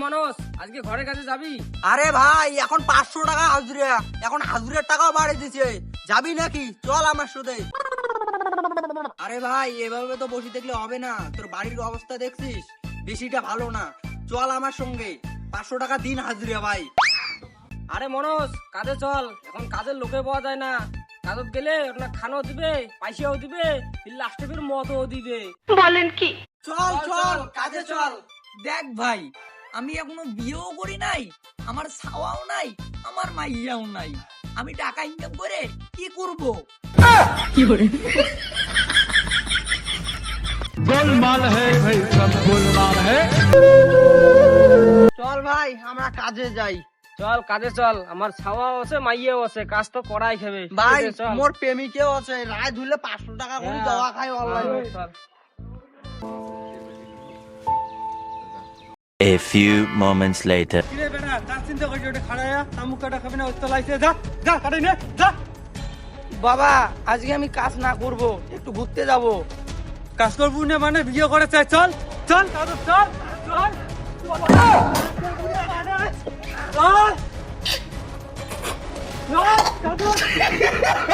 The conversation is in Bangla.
মানুষ আজকে ঘরের কাছে যাবি? আরে ভাই এখন 500 টাকা হাজুরিয়া, এখন হাজুরের টাকাও বাড়িয়ে দিচ্ছে, যাবি নাকি? চল আমার সাথে। আরে ভাই এভাবে তো বসে দেখলে হবে না, তোর বাড়ির অবস্থা দেখছিস, বেশিটা ভালো না, চল আমার সঙ্গে। 500 টাকা দিন হাজুরিয়া ভাই। আরে মনোজ কাজে চল, এখন কাজের লোকে পাওয়া যায় না। কাজত গেলে ওটা খানাও দিবে, পয়সাও দিবে, লাস্টে ফির মদও দিবে। বলেন কি? চল চল কাজে চল। দেখ ভাই আমি এখনো বিয়েও করি নাই, আমার ছাওয়াও নাই, আমার মাইয়াও নাই, আমি টাকা ইনকাম করে কি করব? गोलमाल है भाई, सब गोलमाल है। চল ভাই আমরা কাজে যাই। চল কাজে চল, আমার ছাওয়াও আছে মাইয়াও আছে, কাজ তো করাই খাবে। ভাই চল মোর প্রেমিকেও আছে, রায় ধুলে 500 টাকা করে দেওয়া খাই অনলাইনে। চল। A few moments later. কিরে বেটা, কাজ চিন্তা করছিস ওটা খাড়ায়া, তামুক কাটা খাবি না, ওই তো লাইছে, যা যা কাটাই নে, যা। বাবা আজকে আমি কাজ না করব, একটু ঘুরতে যাব। কাজ করবো না মানে বিয়ে করে চাই, চল চল কাজ চল চল চল চল